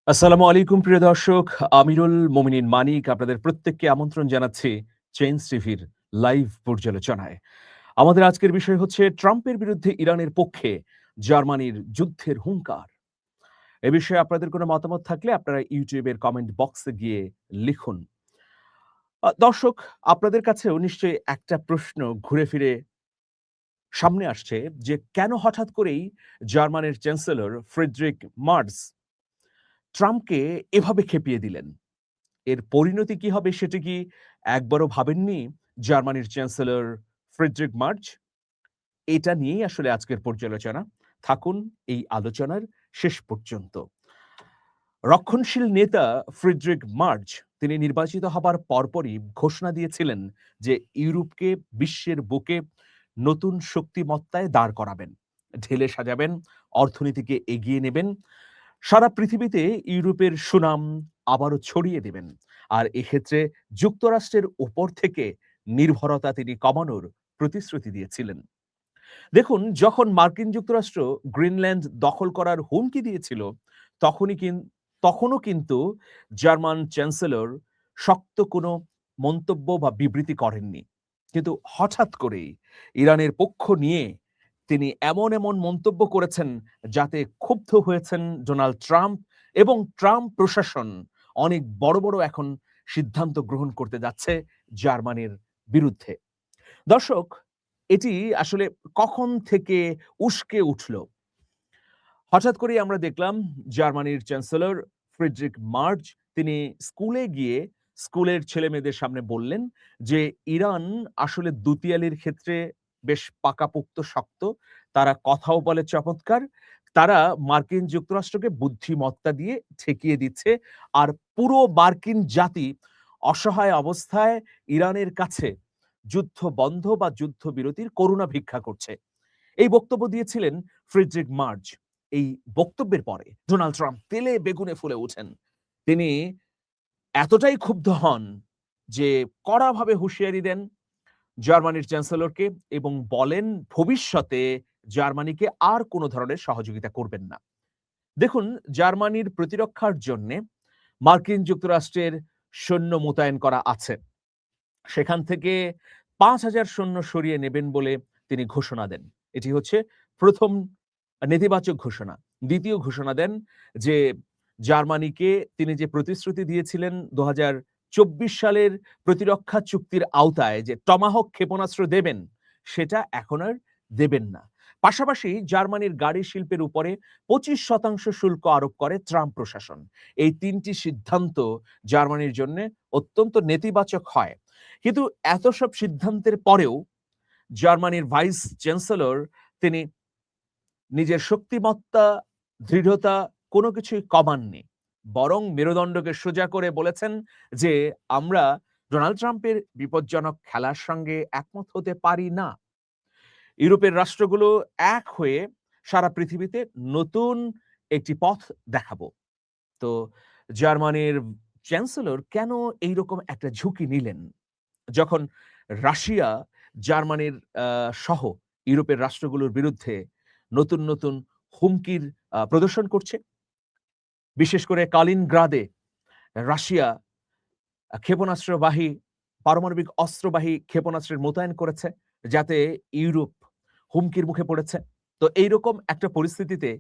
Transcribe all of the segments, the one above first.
আসসালামু আলাইকুম প্রিয় দর্শক। আমিরুল মোমিনিন মানিক আপনাদের প্রত্যেককে আমন্ত্রণ জানাচ্ছি চেঞ্জ টিভির লাইভ পর্যালোচনায়। আমাদের আজকের বিষয় হচ্ছে ট্রাম্পের বিরুদ্ধে ইরানের পক্ষে জার্মানির যুদ্ধের হুঙ্কার। এ বিষয়ে আপনাদের কোনো মতামত থাকলে আপনারা ইউটিউবের কমেন্ট বক্সে গিয়ে লিখুন। দর্শক, আপনাদের কাছেও নিশ্চয়ই একটা প্রশ্ন ঘুরে ফিরে সামনে আসছে যে কেন হঠাৎ করেই জার্মানির চ্যান্সেলর ফ্রিডরিখ মার্জ ট্রাম্পকে এভাবে খেপিয়ে দিলেন? এর পরিণতি কি হবে সেটি কি একবারও ভাবেননি জার্মানির চ্যান্সেলর ফ্রিডরিখ মার্জ? এটা নিয়েই আসলে আজকের পর্যালোচনা। থাকুন এই আলোচনার শেষ পর্যন্ত। রক্ষণশীল নেতা ফ্রিডরিখ মার্জ তিনি নির্বাচিত হবার পরপরই ঘোষণা দিয়েছিলেন যে ইউরোপকে বিশ্বের বুকে নতুন শক্তিমত্তায় দাঁড় করাবেন, ঢেলে সাজাবেন, অর্থনীতিকে এগিয়ে নেবেন, সারা পৃথিবীতে ইউরোপের সুনাম আবারও ছড়িয়ে দেবেন। আর এক্ষেত্রে যুক্তরাষ্ট্রের উপর থেকে নির্ভরতা তিনি কমানোর প্রতিশ্রুতি দিয়েছিলেন। দেখুন, যখন মার্কিন যুক্তরাষ্ট্র গ্রিনল্যান্ড দখল করার হুমকি দিয়েছিল, তখনই তখনও কিন্তু জার্মান চ্যান্সেলর শক্ত কোনো মন্তব্য বা বিবৃতি করেননি। কিন্তু হঠাৎ করেই ইরানের পক্ষ নিয়ে তিনি এমন এমন মন্তব্য করেছেন যাতে ক্ষুব্ধ হয়েছেন ডোনাল্ড ট্রাম্প এবং ট্রাম্প প্রশাসন অনেক বড় বড় এখন সিদ্ধান্ত গ্রহণ করতে যাচ্ছে জার্মানির বিরুদ্ধে। দর্শক, এটি আসলে কখন থেকে উস্কে উঠল? হঠাৎ করেই আমরা দেখলাম জার্মানির চ্যান্সেলর ফ্রিডরিখ মার্জ তিনি স্কুলে গিয়ে স্কুলের ছেলেমেয়েদের সামনে বললেন যে ইরান আসলে দুতিয়ালির ক্ষেত্রে বেশ পাকাপোক্ত শক্ত। তারা কথাও বলে চমৎকার। তারা মার্কিন যুক্তরাষ্ট্রকে বুদ্ধিমত্তা দিয়ে ঠেকিয়ে দিচ্ছে। আর পুরো মার্কিন জাতি অসহায় অবস্থায় ইরানের কাছে যুদ্ধ বন্ধ বা যুদ্ধবিরতির করুণা ভিক্ষা করছে। এই বক্তব্য দিয়েছিলেন ফ্রিডরিখ মার্জ। এই বক্তব্যের পরে ডোনাল্ড ট্রাম্প তেলে বেগুনে ফুলে ওঠেন। তিনি এতটাই ক্ষুব্ধ হন যে কড়াভাবে হুঁশিয়ারি দেন জার্মানির চ্যান্সেলরকে এবং বলেন ভবিষ্যতে জার্মানিকে আর কোনো ধরনের সহযোগিতা করবেন না। দেখুন, জার্মানির প্রতিরক্ষার জন্যে মার্কিন যুক্তরাষ্ট্রের সৈন্য মোতায়েন করা আছে। সেখান থেকে ৫,০০০ সৈন্য সরিয়ে নেবেন বলে তিনি ঘোষণা দেন। এটি হচ্ছে ১ম নেতিবাচক ঘোষণা। দ্বিতীয় ঘোষণা দেন যে জার্মানিকে তিনি যে প্রতিশ্রুতি দিয়েছিলেন ২০২৪ সালের প্রতিরক্ষা চুক্তির আওতায় যে টমাহক ক্ষেপণাস্ত্র দেবেন, সেটা এখন আর দেবেন না। পাশাপাশি জার্মানির গাড়ি শিল্পের উপরে ২৫% শুল্ক আরোপ করে ট্রাম্প প্রশাসন। এই ৩ টি সিদ্ধান্ত জার্মানির জন্যে অত্যন্ত নেতিবাচক হয়। কিন্তু এত সব সিদ্ধান্তের পরেও জার্মানির ভাইস চ্যান্সেলর তিনি নিজের শক্তিমত্তা, দৃঢ়তা কোনো কিছুই কমাননি। বরং মেরুদণ্ডকে সোজা করে বলেছেন যে, "আমরা ডোনাল্ড ট্রাম্পের বিপজ্জনক খেলার সঙ্গে একমত হতে পারি না। ইউরোপের রাষ্ট্রগুলো এক হয়ে সারা পৃথিবীতে নতুন একটি পথ দেখাবো।" তো জার্মানির চ্যান্সেলর কেন এইরকম একটা ঝুঁকি নিলেন? যখন রাশিয়া জার্মানির সহ ইউরোপের রাষ্ট্রগুলোর বিরুদ্ধে নতুন হুমকির প্রদর্শন করছে। বিশেষ করে কালিনগ্রাদে রাশিয়া ক্ষেপণাস্ত্রবাহী পারমাণবিক অস্ত্রবাহী ক্ষেপণাস্ত্রের মোতায়েন করেছে, যাতে ইউরোপ হুমকির মুখে পড়েছে। তো এইরকম একটা পরিস্থিতিতে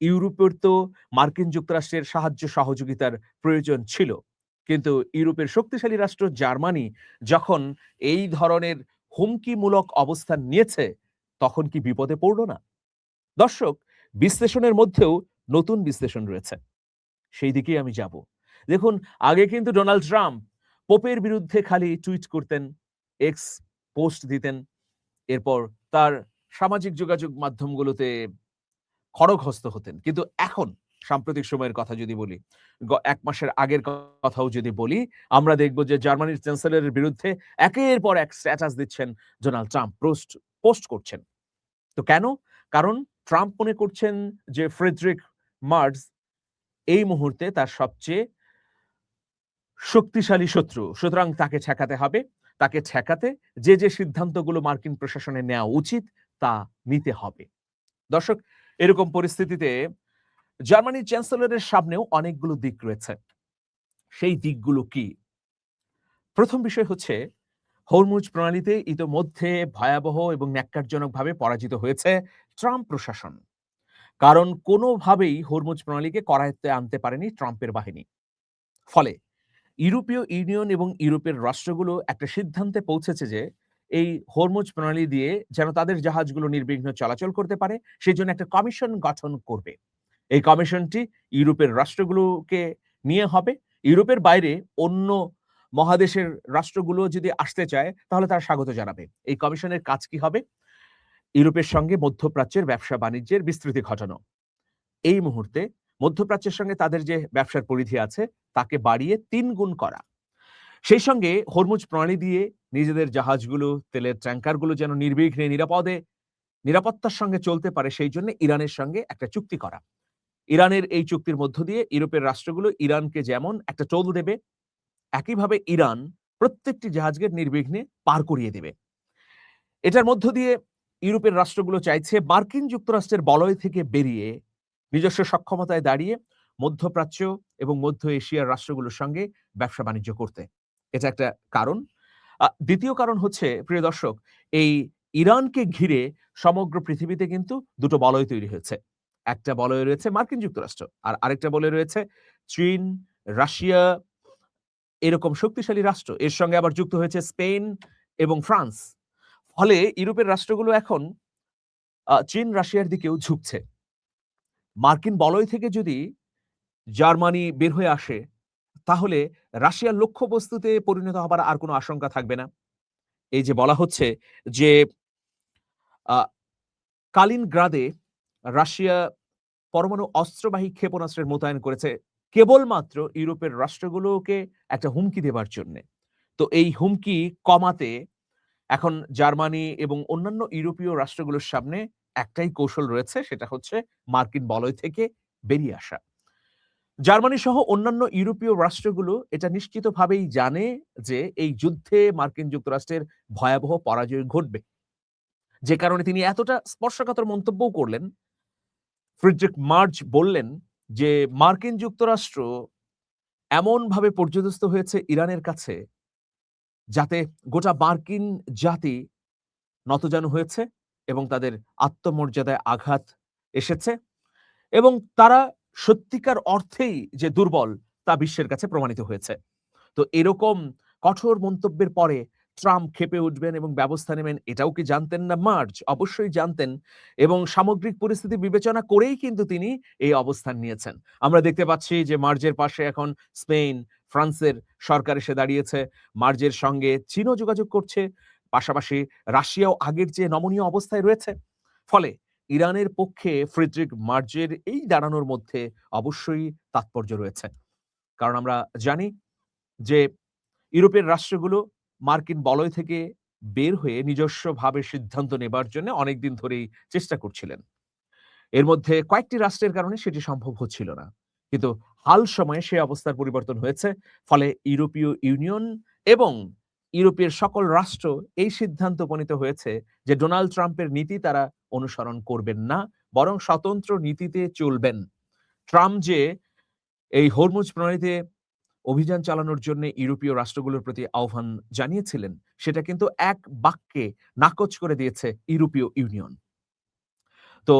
ইউরোপের তো মার্কিন যুক্তরাষ্ট্রের সাহায্য সহযোগিতার প্রয়োজন ছিল। কিন্তু ইউরোপের শক্তিশালী রাষ্ট্র জার্মানি যখন এই ধরনের হুমকিমূলক অবস্থান নিয়েছে, তখন কি বিপদে পড়ল না? দর্শক, বিশ্লেষণের মধ্যেও নতুন বিশ্লেষণ রয়েছে। সেই দিকেই আমি যাব। দেখুন, আগে কিন্তু ডোনাল্ড ট্রাম্প পোপের বিরুদ্ধে খালি টুইট করতেন, এক্স পোস্ট দিতেন। এরপর তার সামাজিক যোগাযোগ মাধ্যমগুলোতে খড়গহস্ত হতেন। কিন্তু এখন সাম্প্রতিক সময়ের কথা যদি বলি, ১ মাসের আগের কথাও যদি বলি, আমরা দেখব যে জার্মানির চ্যান্সেলরের বিরুদ্ধে একের পর এক স্ট্যাটাস দিচ্ছেন ডোনাল্ড ট্রাম্প, পোস্ট করছেন। তো কেন? কারণ ট্রাম্প মনে করছেন যে ফ্রেডরিখ মার্জ এই মুহূর্তে তার সবচেয়ে শক্তিশালী শত্রু। সুতরাং তাকে ঠেকাতে হবে। তাকে ঠেকাতে যে সিদ্ধান্তগুলো মার্কিন প্রশাসনের নেওয়া উচিত তা নিতে হবে। দর্শক, এরকম পরিস্থিতিতে জার্মানির চ্যান্সেলরের সামনেও অনেকগুলো দিক রয়েছে। সেই দিকগুলো কি? প্রথম বিষয় হচ্ছে হরমুজ প্রণালীতে ইতোমধ্যে ভয়াবহ এবং ন্যক্কারজনকভাবে পরাজিত হয়েছে ট্রাম্প প্রশাসন। কারণ কোনোভাবেই হরমুজ প্রণালীকে করায়ত্তে আনতে পারেনি ট্রাম্পের বাহিনী। ফলে ইউরোপীয় ইউনিয়ন এবং ইউরোপের রাষ্ট্রগুলো একটা সিদ্ধান্তে পৌঁছেছে যে এই হরমুজ প্রণালী দিয়ে যেন তাদের জাহাজগুলো নির্বিঘ্ন চলাচল করতে পারে, সেজন্য একটা কমিশন গঠন করবে। এই কমিশনটি ইউরোপের রাষ্ট্রগুলোকে নিয়ে হবে। ইউরোপের বাইরে অন্য মহাদেশের রাষ্ট্রগুলো যদি আসতে চায় তাহলে তারা স্বাগত জানাবে। এই কমিশনের কাজ কি হবে? ইউরোপের সঙ্গে মধ্যপ্রাচ্যের ব্যবসা বাণিজ্যের বিস্তৃতি ঘটানো। এই মুহূর্তে মধ্যপ্রাচ্যের সঙ্গে তাদের যে ব্যবসার পরিধি আছে তাকে বাড়িয়ে ৩ গুণ করা। সেই সঙ্গে হরমুজ প্রণালী দিয়ে নিজেদের জাহাজগুলো, তেলের ট্যাঙ্কারগুলো যেন নির্বিঘ্নে নিরাপত্তার সঙ্গে চলতে পারে সেই জন্য ইরানের সঙ্গে একটা চুক্তি করা। ইরানের এই চুক্তির মধ্য দিয়ে ইউরোপের রাষ্ট্রগুলো ইরানকে যেমন একটা টোল দেবে, একইভাবে ইরান প্রত্যেকটি জাহাজকে নির্বিঘ্নে পার করিয়ে দেবে। এটার মধ্য দিয়ে ইউরোপের রাষ্ট্রগুলো চাইছে মার্কিন যুক্তরাষ্ট্রের বলয় থেকে বেরিয়ে নিজস্ব সক্ষমতায় দাঁড়িয়ে মধ্যপ্রাচ্য এবং মধ্য এশিয়ার রাষ্ট্রগুলোর সঙ্গে ব্যবসা বাণিজ্য করতে। এটা একটা কারণ। দ্বিতীয় কারণ হচ্ছে প্রিয় দর্শক, এই ইরানকে ঘিরে সমগ্র পৃথিবীতে কিন্তু দুটো বলয় তৈরি হয়েছে। একটা বলয় রয়েছে মার্কিন যুক্তরাষ্ট্র, আর আরেকটা বলয় রয়েছে চীন, রাশিয়া এরকম শক্তিশালী রাষ্ট্র। এর সঙ্গে আবার যুক্ত হয়েছে স্পেন এবং ফ্রান্স। ফলে ইউরোপের রাষ্ট্রগুলো এখন চীন, রাশিয়ার দিকেও ঝুঁকছে। মার্কিন বলয় থেকে যদি জার্মানি বের হয়ে আসে, তাহলে রাশিয়ার লক্ষ্যবস্তুতে পরিণত হবার আর কোনো আশঙ্কা থাকবে না। এই যে বলা হচ্ছে যে আ কালিনগ্রাদে রাশিয়া পরমাণু অস্ত্রবাহী ক্ষেপণাস্ত্রের মোতায়েন করেছে কেবলমাত্র ইউরোপের রাষ্ট্রগুলোকে একটা হুমকি দেবার জন্যে। তো এই হুমকি কমাতে এখন জার্মানি এবং অন্যান্য ইউরোপীয় রাষ্ট্রগুলোর সামনে একটাই কৌশল রয়েছে, সেটা হচ্ছে মার্কিন বলয় থেকে বেরিয়ে আসা। জার্মানি সহ অন্যান্য ইউরোপীয় রাষ্ট্রগুলো এটা নিশ্চিতভাবেই জানে যে এই যুদ্ধে মার্কিন যুক্তরাষ্ট্রের ভয়াবহ পরাজয় ঘটবে। যে কারণে তিনি এতটা স্পর্শকাতর মন্তব্যও করলেন। ফ্রিডরিখ মার্জ বললেন যে মার্কিন যুক্তরাষ্ট্র এমনভাবে পর্যদস্ত হয়েছে ইরানের কাছে যাতে গোটা মার্কিন জাতি নতজানু হয়েছে এবং তাদের আত্মমর্যাদায় আঘাত এসেছে এবং তারা সত্যিকার অর্থেই যে দুর্বল তা বিশ্বের কাছে প্রমাণিত হয়েছে। তো এরকম কঠোর মন্তব্যের পরে ট্রাম্প ক্ষেপে উঠবেন এবং ব্যবস্থা নেবেন, এটাও কি জানতেন না মার্জ? অবশ্যই জানতেন এবং সামগ্রিক পরিস্থিতি বিবেচনা করেই কিন্তু তিনি এই অবস্থান নিয়েছেন। আমরা দেখতে পাচ্ছি যে মার্জের পাশে এখন স্পেন, ফ্রান্সের সরকার এসে দাঁড়িয়েছে। মার্জের সঙ্গে চীনও যোগাযোগ করছে। পাশাপাশি রাশিয়াও আগের চেয়ে নমনীয় অবস্থায় রয়েছে। ফলে ইরানের পক্ষে ফ্রিডরিখ মার্জের এই দাঁড়ানোর মধ্যে অবশ্যই তাৎপর্য রয়েছে। কারণ আমরা জানি যে ইউরোপের রাষ্ট্রগুলো মার্কিন বলয় থেকে বের হয়ে নিজস্বভাবে সিদ্ধান্ত নেবার জন্য অনেকদিন ধরেই চেষ্টা করছিলেন। এর মধ্যে কয়েকটি রাষ্ট্রের কারণে সেটি সম্ভব হচ্ছিল না। কিন্তু হাল সময়ে সে অবস্থার পরিবর্তন হয়েছে। ফলে ইউরোপীয় ইউনিয়ন এবং ইউরোপের সকল রাষ্ট্র এই সিদ্ধান্তে উপনীত হয়েছে যে ডোনাল্ড ট্রাম্পের নীতি তারা অনুসরণ করবেন না, বরং স্বতন্ত্র নীতিতে চলবেন। ট্রাম্প যে এই হরমুজ প্রণালীতে অভিযান চালানোর জন্য ইউরোপীয় রাষ্ট্রগুলোর প্রতি আহ্বান জানিয়েছিলেন, সেটা কিন্তু এক বাক্যে নাকচ করে দিয়েছে ইউরোপীয় ইউনিয়ন। তো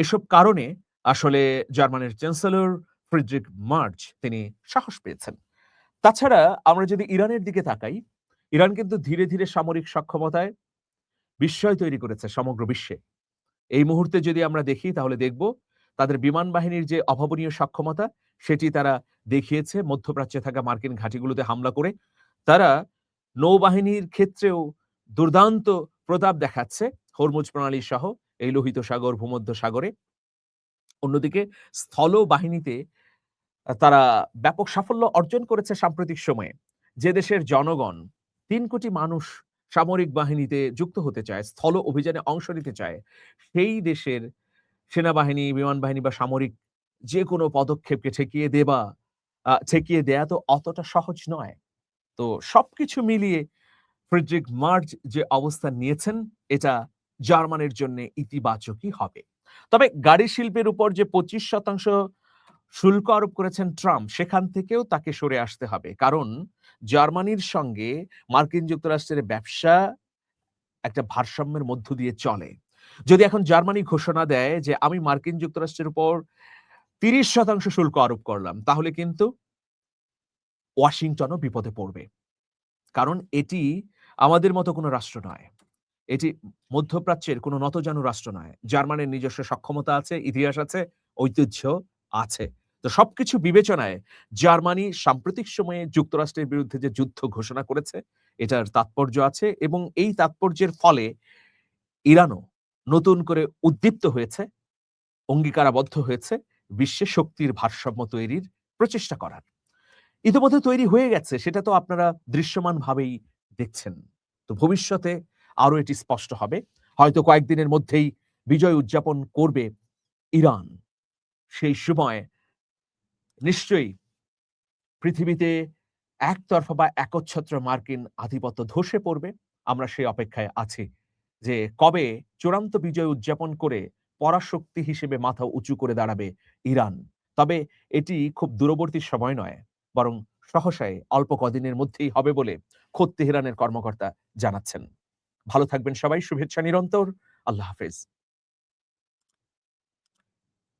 এসব কারণে আসলে জার্মানির চ্যান্সেলর ফ্রিডরিখ মার্জ তিনি সাহস পেয়েছেন। তাছাড়া আমরা যদি ইরানের দিকে তাকাই, ইরান কিন্তু ধীরে, ধীরে সামরিক সক্ষমতায় বিস্ময় তৈরি করেছে সমগ্র বিশ্বে। এই মুহূর্তে যদি আমরা দেখি তাহলে দেখব তাদের বিমান বাহিনীর যে অভাবনীয় সক্ষমতা সেটি তারা দেখিয়েছে মধ্যপ্রাচ্যে থাকা মার্কিন ঘাঁটিগুলোতে হামলা করে। তারা নৌবাহিনীর ক্ষেত্রেও দুর্দান্ত প্রতাপ দেখাচ্ছে হরমুজ প্রণালী সহ এই লোহিত সাগর, ভূমধ্য সাগরে। অন্যদিকে স্থল বাহিনীতে তারা ব্যাপক সাফল্য অর্জন করেছে সাম্প্রতিক সময়ে। যে দেশের জনগণ ৩ কোটি মানুষ সামরিক বাহিনীতে যুক্ত হতে চায়, স্থল অভিযানে অংশ নিতে চায়, সেই দেশের সেনাবাহিনী, বিমান বাহিনী বা সামরিক যেকোনো পদক্ষেপকে ঠেকিয়ে দেয়া তো অতটা সহজ নয়। তো সবকিছু মিলিয়ে ফ্রিডরিখ মার্জ যে অবস্থান নিয়েছেন এটা জার্মানির জন্য ইতিবাচকই হবে। তবে গাড়ি শিল্পের উপর যে ২৫% শুল্ক আরোপ করেছেন ট্রাম্প, সেখান থেকেও তাকে সরে আসতে হবে। কারণ জার্মানির সঙ্গে মার্কিন যুক্তরাষ্ট্রের ব্যবসা একটা ভারসাম্যের মধ্য দিয়ে চলে। যদি এখন জার্মানি ঘোষণা দেয় যে আমি মার্কিন যুক্তরাষ্ট্রের উপর ৩০% শুল্ক আরোপ করলাম, তাহলে কিন্তু ওয়াশিংটনও বিপদে পড়বে। কারণ এটি আমাদের মতো কোনো রাষ্ট্র নয়। এটি মধ্যপ্রাচ্যের কোনো নতজানু রাষ্ট্র নয়। জার্মানির নিজস্ব সক্ষমতা আছে, ইতিহাস আছে, ঐতিহ্য আছে। তো সবকিছু বিবেচনায় জার্মানি সাম্প্রতিক সময়ে যুক্তরাষ্ট্রের বিরুদ্ধে যে যুদ্ধ ঘোষণা করেছে, এটার তাৎপর্য আছে এবং এই তাৎপর্যের ফলে ইরানও নতুন করে উদ্দীপ্ত হয়েছে, অঙ্গীকারাবদ্ধ হয়েছে বিশ্বে শক্তির ভারসাম্য তৈরির প্রচেষ্টা করার। ইতিমধ্যে তৈরি হয়ে গেছে, সেটা তো আপনারা দৃশ্যমানভাবেই দেখছেন। তো ভবিষ্যতে আরো এটি স্পষ্ট হবে। হয়তো কয়েকদিনের মধ্যেই বিজয় উদযাপন করবে ইরান। সেই সময় নিশ্চয়ই পৃথিবীতে একতরফা বা একচ্ছত্র মার্কিন আধিপত্য ধসে পড়বে। আমরা সেই অপেক্ষায় আছি যে কবে চূড়ান্ত বিজয় উদযাপন করে পরাশক্তি হিসেবে মাথা উঁচু করে দাঁড়াবে ইরান। তবে এটি খুব দূরবর্তী সময় নয়, বরং সহসাই অল্প কদিনের মধ্যেই হবে বলে খোদ তেহরানের কর্মকর্তা জানাচ্ছেন। ভালো থাকবেন সবাই। শুভেচ্ছা নিরন্তর। আল্লাহ হাফেজ।